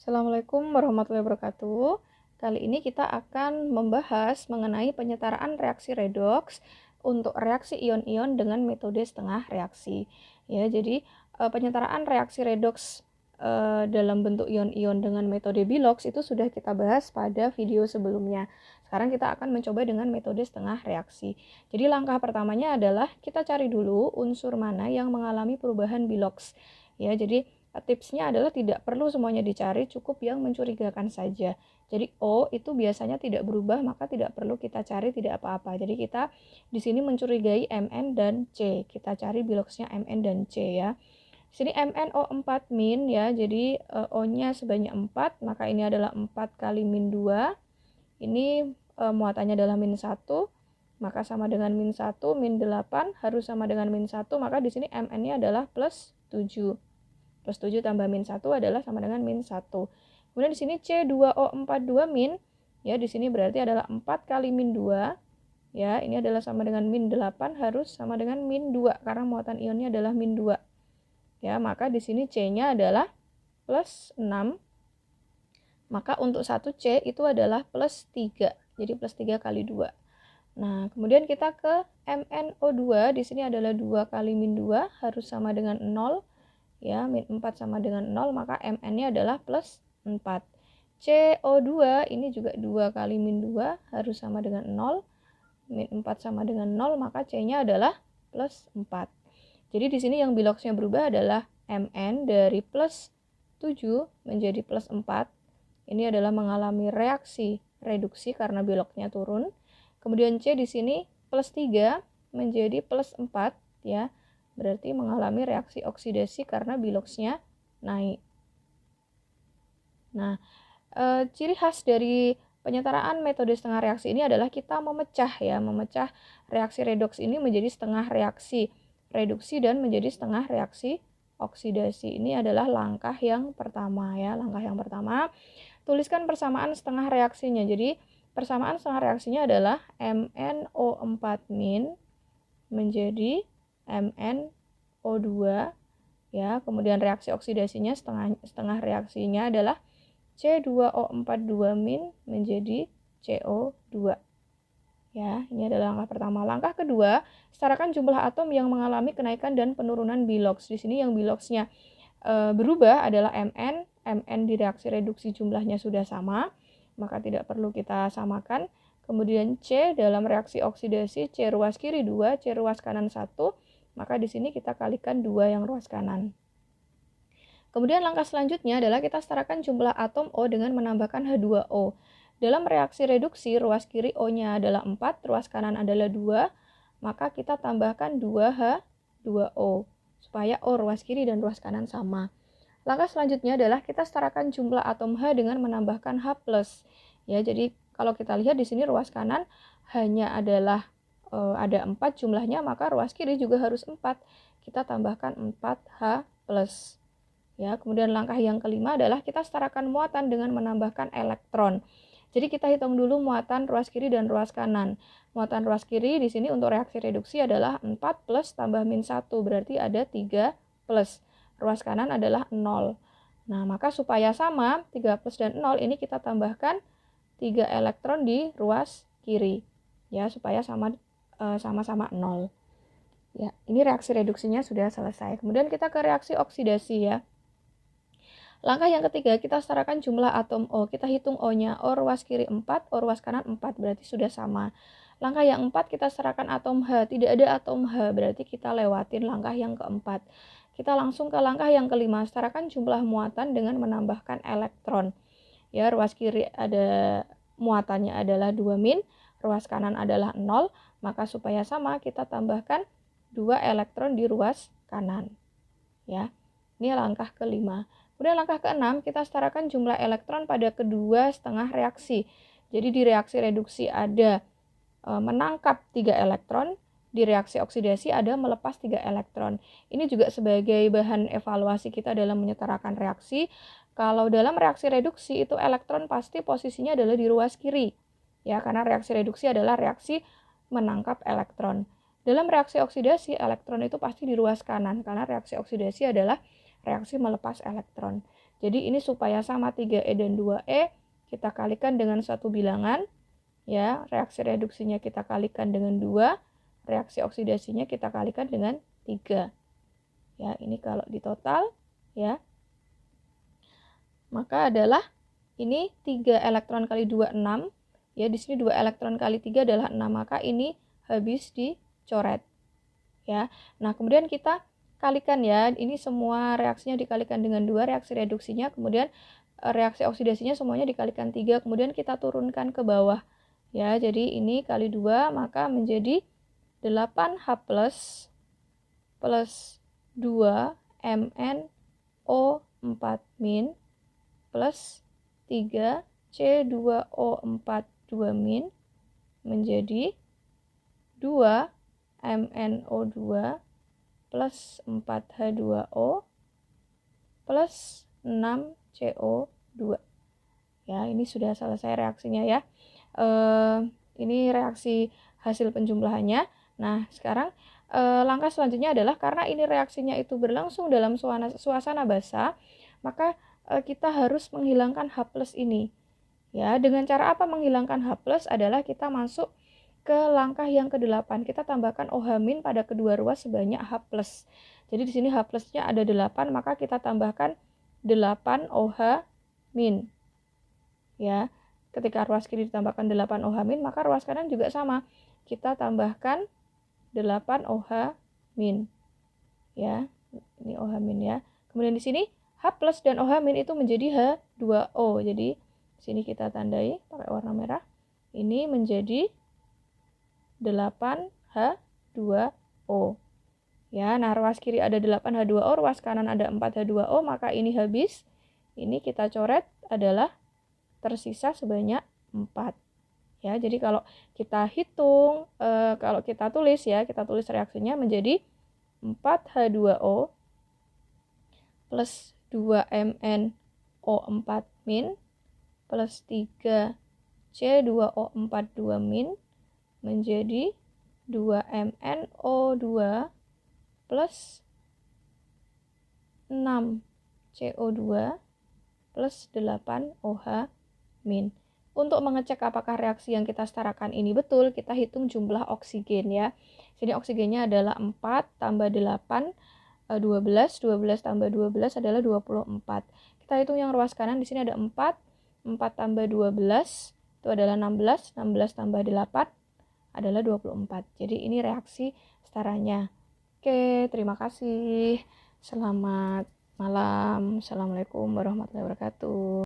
Assalamualaikum warahmatullahi wabarakatuh. Kali ini kita akan membahas mengenai penyetaraan reaksi redoks untuk reaksi ion-ion dengan metode setengah reaksi. Ya, jadi penyetaraan reaksi redoks dalam bentuk ion-ion dengan metode Bilox itu sudah kita bahas pada video sebelumnya. Sekarang kita akan mencoba dengan metode setengah reaksi. Jadi langkah pertamanya adalah kita cari dulu unsur mana yang mengalami perubahan Bilox. Ya, jadi tipsnya adalah tidak perlu semuanya dicari, cukup yang mencurigakan saja. Jadi O itu biasanya tidak berubah, maka tidak perlu kita cari, tidak apa-apa. Jadi kita di sini mencurigai Mn dan C. Kita cari Biloxnya Mn dan C ya. Di sini MnO4 min ya, jadi O-nya sebanyak 4, maka ini adalah 4 kali min 2. Ini muatannya adalah min 1, maka sama dengan min 1, min 8 harus sama dengan min 1, maka di sini Mn-nya adalah plus 7. Plus 7 tambah min 1 adalah sama dengan min 1. Kemudian di sini C2O42 min, ya di sini berarti adalah 4 kali min 2. Ya, ini adalah sama dengan min 8 harus sama dengan min 2 karena muatan ionnya adalah min 2. Ya, maka di sini C-nya adalah plus 6. Maka untuk 1C itu adalah plus 3. Jadi plus 3 kali 2. Nah, kemudian kita ke MnO2, di sini adalah 2 kali min 2 harus sama dengan 0. Ya, min 4 sama dengan 0, maka Mn-nya adalah plus 4. CO2 ini juga 2 kali min 2 harus sama dengan 0. Min 4 sama dengan 0, maka C-nya adalah plus 4. Jadi di sini yang Biloxnya berubah adalah Mn dari plus 7 menjadi plus 4. Ini adalah mengalami reaksi reduksi karena Biloxnya turun. Kemudian C di sini plus 3 menjadi plus 4 ya. Berarti mengalami reaksi oksidasi karena Biloxnya naik. Nah, ciri khas dari penyetaraan metode setengah reaksi ini adalah kita memecah reaksi redoks ini menjadi setengah reaksi reduksi dan menjadi setengah reaksi oksidasi. Ini adalah langkah yang pertama ya. Langkah yang pertama, tuliskan persamaan setengah reaksinya. Jadi, persamaan setengah reaksinya adalah MnO4 min menjadi MnO2 ya. Kemudian reaksi oksidasinya setengah reaksinya adalah C2O42 min menjadi CO2. Ya, ini adalah langkah pertama. Langkah kedua, setarakan jumlah atom yang mengalami kenaikan dan penurunan Bilox. Di sini yang Biloxnya berubah adalah Mn di reaksi reduksi jumlahnya sudah sama, maka tidak perlu kita samakan. Kemudian C dalam reaksi oksidasi, C ruas kiri 2, C ruas kanan 1, maka di sini kita kalikan 2 yang ruas kanan. Kemudian langkah selanjutnya adalah kita setarakan jumlah atom O dengan menambahkan H2O. Dalam reaksi reduksi, ruas kiri O-nya adalah 4, ruas kanan adalah 2, maka kita tambahkan 2H2O, supaya O ruas kiri dan ruas kanan sama. Langkah selanjutnya adalah kita setarakan jumlah atom H dengan menambahkan H+. Ya, jadi kalau kita lihat di sini ruas kanan hanya adalah ada 4 jumlahnya, maka ruas kiri juga harus 4. Kita tambahkan 4H+. Ya, kemudian langkah yang kelima adalah kita setarakan muatan dengan menambahkan elektron. Jadi kita hitung dulu muatan ruas kiri dan ruas kanan. Muatan ruas kiri di sini untuk reaksi reduksi adalah 4 plus tambah min 1, berarti ada 3 plus. Ruas kanan adalah 0. Nah, maka supaya sama, 3 plus dan 0 ini kita tambahkan 3 elektron di ruas kiri. Ya, supaya sama-sama 0. Ya, ini reaksi reduksinya sudah selesai. Kemudian kita ke reaksi oksidasi ya. Langkah yang ketiga, kita setarakan jumlah atom O. Kita hitung O-nya. O ruas kiri 4, O ruas kanan 4, berarti sudah sama. Langkah yang 4, kita setarakan atom H. Tidak ada atom H, berarti kita lewatin langkah yang keempat. Kita langsung ke langkah yang kelima, setarakan jumlah muatan dengan menambahkan elektron. Ya, ruas kiri ada muatannya adalah 2 min, ruas kanan adalah 0, maka supaya sama kita tambahkan 2 elektron di ruas kanan. Ya, ini langkah kelima. Kemudian langkah keenam, kita setarakan jumlah elektron pada kedua setengah reaksi. Jadi di reaksi reduksi ada menangkap 3 elektron, di reaksi oksidasi ada melepas 3 elektron. Ini juga sebagai bahan evaluasi kita dalam menyetarakan reaksi. Kalau dalam reaksi reduksi itu elektron pasti posisinya adalah di ruas kiri. Ya, karena reaksi reduksi adalah reaksi menangkap elektron. Dalam reaksi oksidasi, elektron itu pasti di ruas kanan, karena reaksi oksidasi adalah reaksi melepas elektron. Jadi ini supaya sama 3E dan 2E, kita kalikan dengan satu bilangan. Ya, reaksi reduksinya kita kalikan dengan 2, reaksi oksidasinya kita kalikan dengan 3. Ya, ini kalau ditotal, ya. Maka adalah ini 3 elektron kali 2, 6. Ya, di sini 2 elektron kali 3 adalah 6, maka ini habis dicoret. Ya. Nah, kemudian kita kalikan ya, ini semua reaksinya dikalikan dengan 2, reaksi reduksinya, kemudian reaksi oksidasinya semuanya dikalikan 3, kemudian kita turunkan ke bawah. Ya, jadi ini kali 2, maka menjadi 8H plus 2 MnO4- plus 3 C2O4 2- menjadi 2 MnO2 plus 4H2O plus 6 CO2. Ya, ini sudah selesai reaksinya ya. Ini reaksi hasil penjumlahannya. Nah, sekarang langkah selanjutnya adalah karena ini reaksinya itu berlangsung dalam suasana basah, maka kita harus menghilangkan H+ ini. Ya, dengan cara apa menghilangkan H+ adalah kita masuk ke langkah yang ke-8. Kita tambahkan OH- pada kedua ruas sebanyak H+. Jadi di sini H+-nya ada 8, maka kita tambahkan 8 OH-. Ya, ketika ruas kiri ditambahkan 8 OH-, maka ruas kanan juga sama. Kita tambahkan 8 OH-. Ya, ini OH- ya. Kemudian di sini H+ dan OH- itu menjadi H2O. Jadi di sini kita tandai pakai warna merah. Ini menjadi 8H2O. Ya, nah ruas kiri ada 8H2O, ruas kanan ada 4H2O, maka ini habis. Ini kita coret adalah tersisa sebanyak 4. Ya, jadi kalau kita hitung, kalau kita tulis ya, kita tulis reaksinya menjadi 4H2O plus 2MnO4- plus 3 C2O4 2- menjadi 2MnO2 plus 6 CO2 plus 8 OH-. Untuk mengecek apakah reaksi yang kita setarakan ini betul, kita hitung jumlah oksigen ya. Sini oksigennya adalah 4 tambah 8, 12, 12 tambah 12 adalah 24. Kita hitung yang ruas kanan, di sini ada 4, 4 tambah 12, itu adalah 16, 16 tambah 8, adalah 24. Jadi ini reaksi setaranya. Oke, terima kasih. Selamat malam. Assalamualaikum warahmatullahi wabarakatuh.